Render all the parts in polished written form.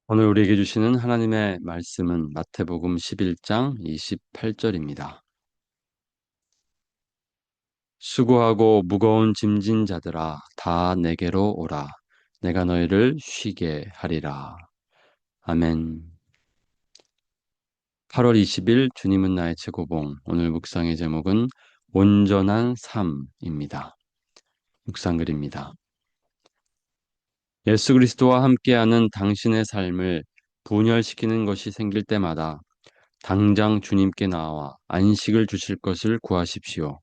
오늘 우리에게 주시는 하나님의 말씀은 마태복음 11장 28절입니다. 수고하고 무거운 짐진 자들아 다 내게로 오라. 내가 너희를 쉬게 하리라. 아멘. 8월 20일 주님은 나의 최고봉. 오늘 묵상의 제목은 온전한 삶입니다. 묵상글입니다. 예수 그리스도와 함께하는 당신의 삶을 분열시키는 것이 생길 때마다 당장 주님께 나와 안식을 주실 것을 구하십시오.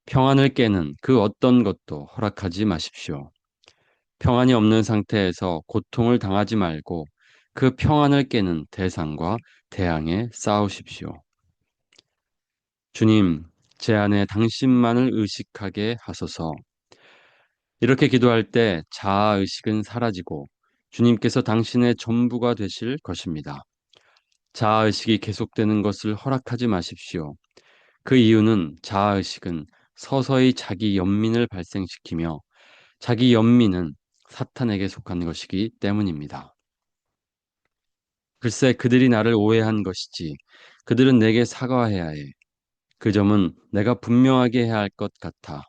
평안을 깨는 그 어떤 것도 허락하지 마십시오. 평안이 없는 상태에서 고통을 당하지 말고 그 평안을 깨는 대상과 대항해 싸우십시오. 주님, 제 안에 당신만을 의식하게 하소서. 이렇게 기도할 때 자아의식은 사라지고 주님께서 당신의 전부가 되실 것입니다. 자아의식이 계속되는 것을 허락하지 마십시오. 그 이유는 자아의식은 서서히 자기 연민을 발생시키며 자기 연민은 사탄에게 속한 것이기 때문입니다. 글쎄 그들이 나를 오해한 것이지 그들은 내게 사과해야 해. 그 점은 내가 분명하게 해야 할 것 같아.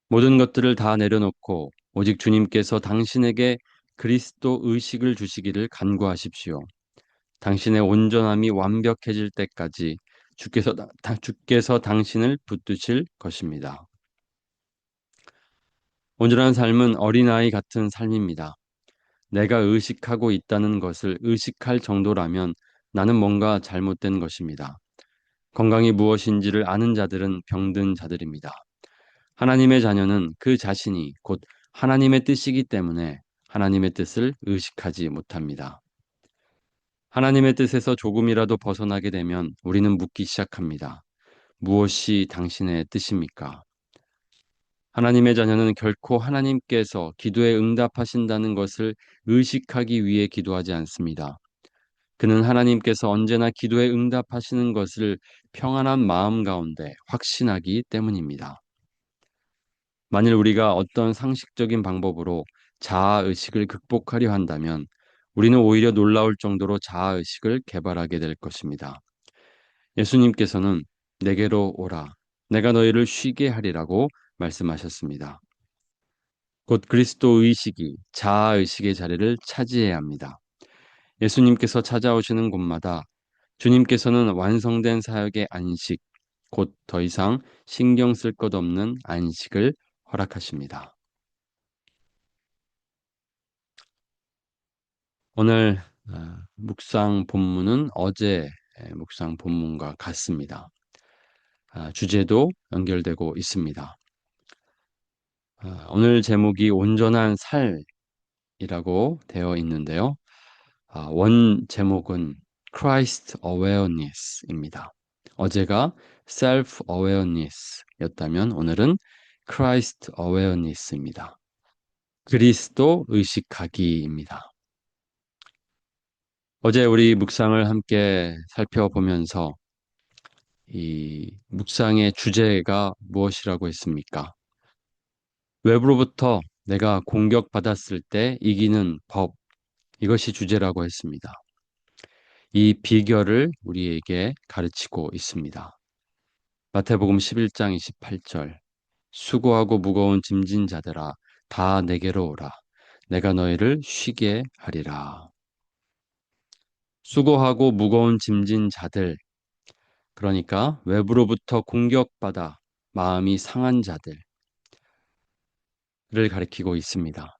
모든 것들을 다 내려놓고 오직 주님께서 당신에게 그리스도 의식을 주시기를 간구하십시오. 당신의 온전함이 완벽해질 때까지 주께서 당신을 붙드실 것입니다. 온전한 삶은 어린아이 같은 삶입니다. 내가 의식하고 있다는 것을 의식할 정도라면 나는 뭔가 잘못된 것입니다. 건강이 무엇인지를 아는 자들은 병든 자들입니다. 하나님의 자녀는 그 자신이 곧 하나님의 뜻이기 때문에 하나님의 뜻을 의식하지 못합니다. 하나님의 뜻에서 조금이라도 벗어나게 되면 우리는 묻기 시작합니다. 무엇이 당신의 뜻입니까? 하나님의 자녀는 결코 하나님께서 기도에 응답하신다는 것을 의식하기 위해 기도하지 않습니다. 그는 하나님께서 언제나 기도에 응답하시는 것을 평안한 마음 가운데 확신하기 때문입니다. 만일 우리가 어떤 상식적인 방법으로 자아의식을 극복하려 한다면 우리는 오히려 놀라울 정도로 자아의식을 개발하게 될 것입니다. 예수님께서는 내게로 오라. 내가 너희를 쉬게 하리라고 말씀하셨습니다. 곧 그리스도 의식이 자아 의식의 자리를 차지해야 합니다. 예수님께서 찾아오시는 곳마다 주님께서는 완성된 사역의 안식, 곧 더 이상 신경 쓸 것 없는 안식을 허락하십니다. 오늘 묵상 본문은 어제 묵상 본문과 같습니다. 주제도 연결되고 있습니다. 오늘 제목이 온전한 살이라고 되어 있는데요. 원 제목은 Christ Awareness입니다. 어제가 Self Awareness였다면 오늘은 Christ Awareness입니다. 그리스도 의식하기입니다. 어제 우리 묵상을 함께 살펴보면서 이 묵상의 주제가 무엇이라고 했습니까? 외부로부터 내가 공격받았을 때 이기는 법, 이것이 주제라고 했습니다. 이 비결을 우리에게 가르치고 있습니다. 마태복음 11장 28절 수고하고 무거운 짐진 자들아 다 내게로 오라. 내가 너희를 쉬게 하리라. 수고하고 무거운 짐진 자들, 그러니까 외부로부터 공격받아 마음이 상한 자들을 가리키고 있습니다.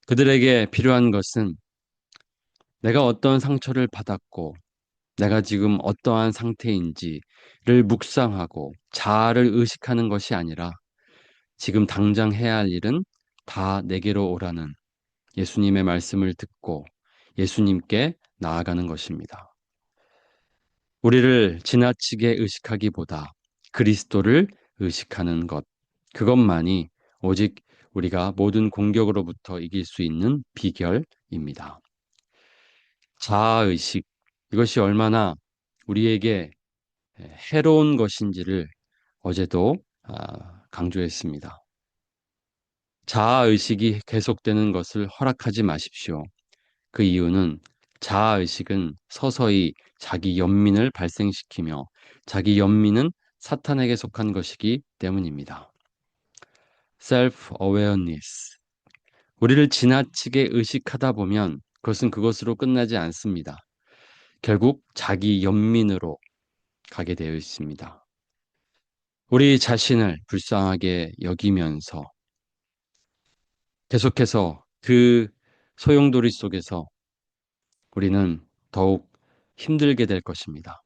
그들에게 필요한 것은 내가 어떤 상처를 받았고 내가 지금 어떠한 상태인지를 묵상하고 자아를 의식하는 것이 아니라 지금 당장 해야 할 일은 다 내게로 오라는 예수님의 말씀을 듣고 예수님께 나아가는 것입니다. 우리를 지나치게 의식하기보다 그리스도를 의식하는 것, 그것만이 오직 우리가 모든 공격으로부터 이길 수 있는 비결입니다. 자아의식, 이것이 얼마나 우리에게 해로운 것인지를 어제도 강조했습니다. 자아의식이 계속되는 것을 허락하지 마십시오. 그 이유는 자아의식은 서서히 자기 연민을 발생시키며 자기 연민은 사탄에게 속한 것이기 때문입니다. self-awareness. 우리를 지나치게 의식하다 보면 그것은 그것으로 끝나지 않습니다. 결국 자기 연민으로 가게 되어 있습니다. 우리 자신을 불쌍하게 여기면서 계속해서 그 소용돌이 속에서 우리는 더욱 힘들게 될 것입니다.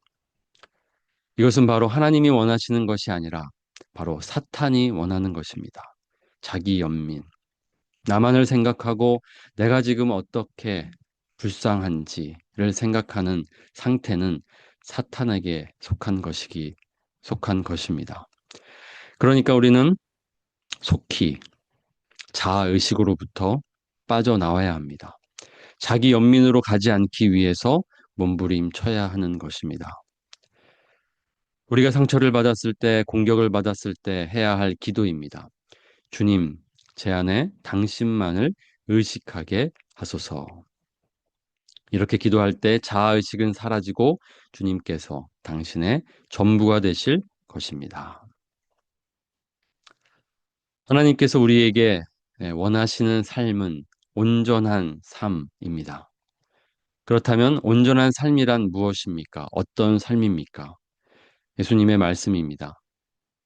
이것은 바로 하나님이 원하시는 것이 아니라 바로 사탄이 원하는 것입니다. 자기 연민. 나만을 생각하고 내가 지금 어떻게 불쌍한지를 생각하는 상태는 사탄에게 속한 것입니다. 그러니까 우리는 속히 자아의식으로부터 빠져나와야 합니다. 자기 연민으로 가지 않기 위해서 몸부림쳐야 하는 것입니다. 우리가 상처를 받았을 때, 공격을 받았을 때 해야 할 기도입니다. 주님, 제 안에 당신만을 의식하게 하소서. 이렇게 기도할 때 자아의식은 사라지고 주님께서 당신의 전부가 되실 것입니다. 하나님께서 우리에게 원하시는 삶은 온전한 삶입니다. 그렇다면 온전한 삶이란 무엇입니까? 어떤 삶입니까? 예수님의 말씀입니다.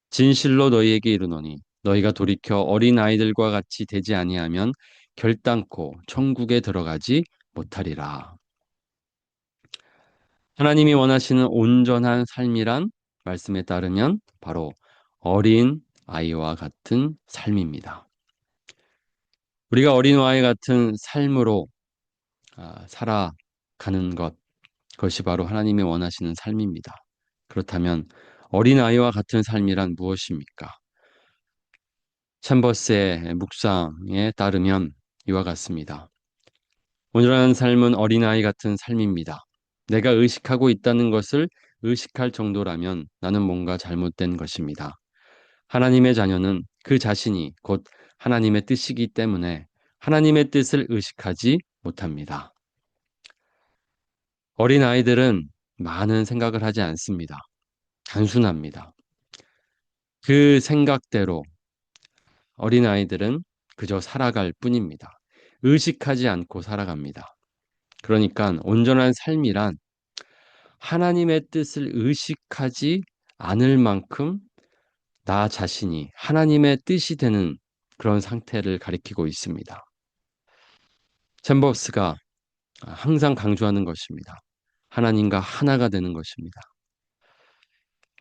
진실로 너희에게 이르노니 너희가 돌이켜 어린아이들과 같이 되지 아니하면 결단코 천국에 들어가지 못하리라. 하나님이 원하시는 온전한 삶이란 말씀에 따르면 바로 어린 아이와 같은 삶입니다. 우리가 어린아이 같은 삶으로 살아가는 그것이 바로 하나님이 원하시는 삶입니다. 그렇다면 어린아이와 같은 삶이란 무엇입니까? 챔버스의 묵상에 따르면 이와 같습니다. 온전한 삶은 어린아이 같은 삶입니다. 내가 의식하고 있다는 것을 의식할 정도라면 나는 뭔가 잘못된 것입니다. 하나님의 자녀는 그 자신이 곧 하나님의 뜻이기 때문에 하나님의 뜻을 의식하지 못합니다. 어린아이들은 많은 생각을 하지 않습니다. 단순합니다. 그 생각대로 어린아이들은 그저 살아갈 뿐입니다. 의식하지 않고 살아갑니다. 그러니까 온전한 삶이란 하나님의 뜻을 의식하지 않을 만큼 나 자신이 하나님의 뜻이 되는 그런 상태를 가리키고 있습니다. 챔버스가 항상 강조하는 것입니다. 하나님과 하나가 되는 것입니다.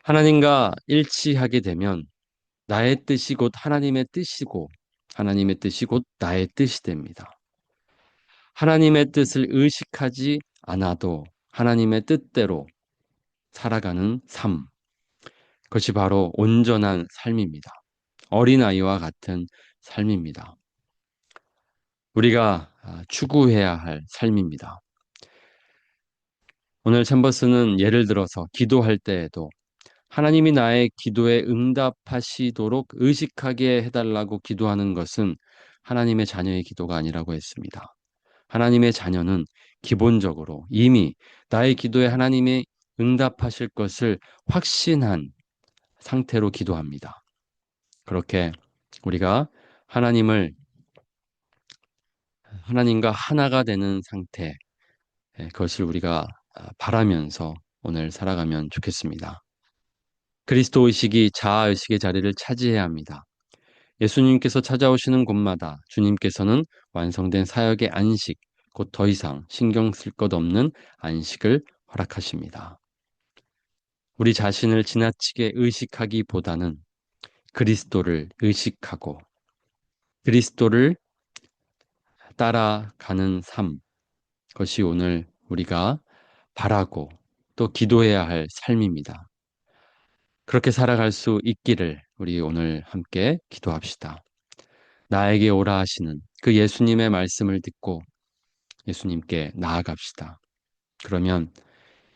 하나님과 일치하게 되면 나의 뜻이 곧 하나님의 뜻이고 하나님의 뜻이 곧 나의 뜻이 됩니다. 하나님의 뜻을 의식하지 않아도 하나님의 뜻대로 살아가는 삶. 그것이 바로 온전한 삶입니다. 어린아이와 같은 삶입니다. 우리가 추구해야 할 삶입니다. 오늘 챔버스는 예를 들어서 기도할 때에도 하나님이 나의 기도에 응답하시도록 의식하게 해달라고 기도하는 것은 하나님의 자녀의 기도가 아니라고 했습니다. 하나님의 자녀는 기본적으로 이미 나의 기도에 하나님이 응답하실 것을 확신한 상태로 기도합니다. 그렇게 우리가 하나님과 하나가 되는 상태, 그것을 우리가 바라면서 오늘 살아가면 좋겠습니다. 그리스도 의식이 자아 의식의 자리를 차지해야 합니다. 예수님께서 찾아오시는 곳마다 주님께서는 완성된 사역의 안식, 곧 더 이상 신경 쓸 것 없는 안식을 허락하십니다. 우리 자신을 지나치게 의식하기보다는 그리스도를 의식하고 그리스도를 따라가는 삶, 그것이 오늘 우리가 바라고 또 기도해야 할 삶입니다. 그렇게 살아갈 수 있기를 우리 오늘 함께 기도합시다. 나에게 오라 하시는 그 예수님의 말씀을 듣고 예수님께 나아갑시다. 그러면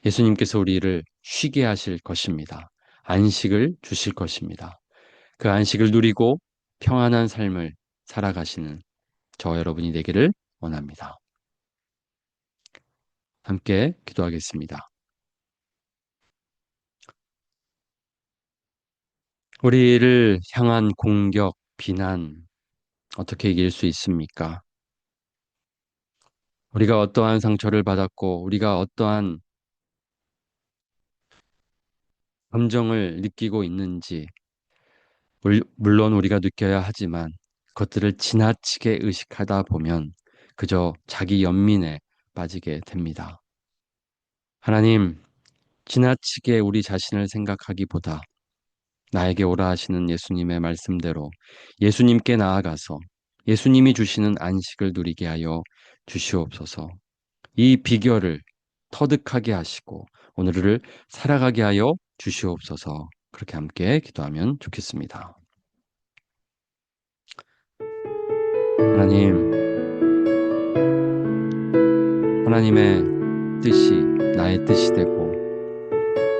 예수님께서 우리를 쉬게 하실 것입니다. 안식을 주실 것입니다. 그 안식을 누리고 평안한 삶을 살아가시는 저 여러분이 되기를 원합니다. 함께 기도하겠습니다. 우리를 향한 공격, 비난, 어떻게 이길 수 있습니까? 우리가 어떠한 상처를 받았고, 우리가 어떠한 감정을 느끼고 있는지, 물론 우리가 느껴야 하지만, 그것들을 지나치게 의식하다 보면 그저 자기 연민에 빠지게 됩니다. 하나님, 지나치게 우리 자신을 생각하기보다 나에게 오라 하시는 예수님의 말씀대로 예수님께 나아가서 예수님이 주시는 안식을 누리게 하여 주시옵소서. 이 비결을 터득하게 하시고 오늘을 살아가게 하여 주시옵소서. 그렇게 함께 기도하면 좋겠습니다. 하나님, 하나님의 뜻이 나의 뜻이 되고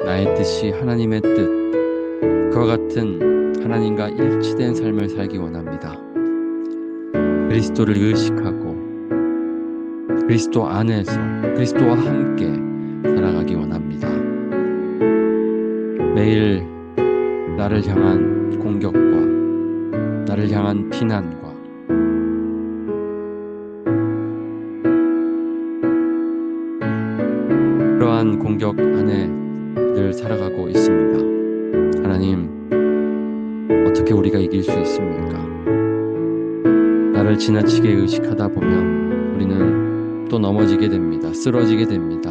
나의 뜻이 하나님의 뜻, 그와 같은 하나님과 일치된 삶을 살기 원합니다. 그리스도를 의식하고 그리스도 안에서 그리스도와 함께 살아가기 원합니다. 매일 나를 향한 공격과 나를 향한 비난과 그러한 공격 안에 늘 살아가고 있습니다. 하나님, 어떻게 우리가 이길 수 있습니까? 나를 지나치게 의식하다 보면 우리는 또 넘어지게 됩니다. 쓰러지게 됩니다.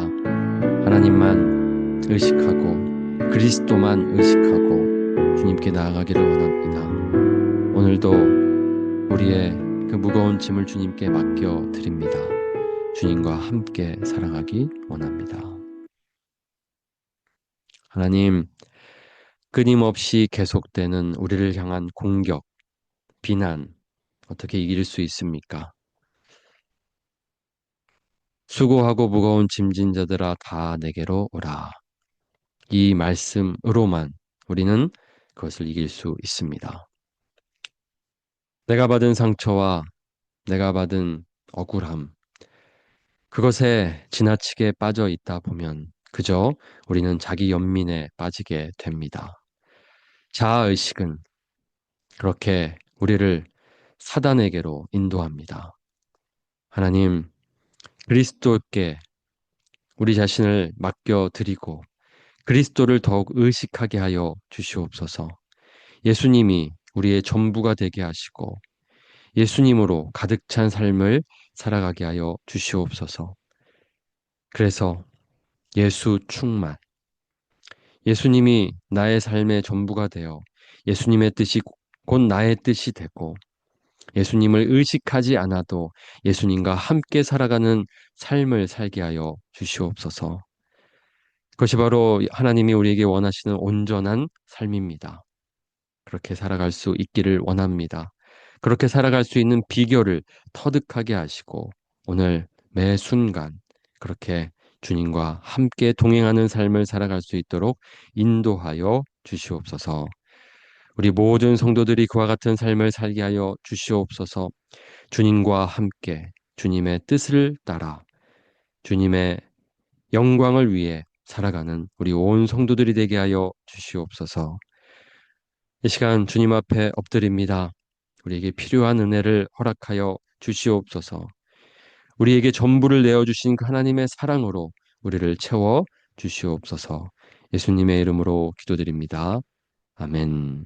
하나님만 의식하고 그리스도만 의식하고 주님께 나아가기를 원합니다. 오늘도 우리의 그 무거운 짐을 주님께 맡겨 드립니다. 주님과 함께 살아가기 원합니다. 하나님, 끊임없이 계속되는 우리를 향한 공격, 비난, 어떻게 이길 수 있습니까? 수고하고 무거운 짐진 자들아 다 내게로 오라. 이 말씀으로만 우리는 그것을 이길 수 있습니다. 내가 받은 상처와 내가 받은 억울함, 그것에 지나치게 빠져 있다 보면 그저 우리는 자기 연민에 빠지게 됩니다. 자아의식은 그렇게 우리를 사단에게로 인도합니다. 하나님, 그리스도께 우리 자신을 맡겨드리고 그리스도를 더욱 의식하게 하여 주시옵소서. 예수님이 우리의 전부가 되게 하시고 예수님으로 가득 찬 삶을 살아가게 하여 주시옵소서. 그래서 예수 충만, 예수님이 나의 삶의 전부가 되어 예수님의 뜻이 곧 나의 뜻이 되고 예수님을 의식하지 않아도 예수님과 함께 살아가는 삶을 살게 하여 주시옵소서. 그것이 바로 하나님이 우리에게 원하시는 온전한 삶입니다. 그렇게 살아갈 수 있기를 원합니다. 그렇게 살아갈 수 있는 비결을 터득하게 하시고 오늘 매 순간 그렇게 주님과 함께 동행하는 삶을 살아갈 수 있도록 인도하여 주시옵소서. 우리 모든 성도들이 그와 같은 삶을 살게 하여 주시옵소서. 주님과 함께 주님의 뜻을 따라 주님의 영광을 위해 살아가는 우리 온 성도들이 되게 하여 주시옵소서. 이 시간 주님 앞에 엎드립니다. 우리에게 필요한 은혜를 허락하여 주시옵소서. 우리에게 전부를 내어주신 그 하나님의 사랑으로 우리를 채워 주시옵소서. 예수님의 이름으로 기도드립니다. 아멘.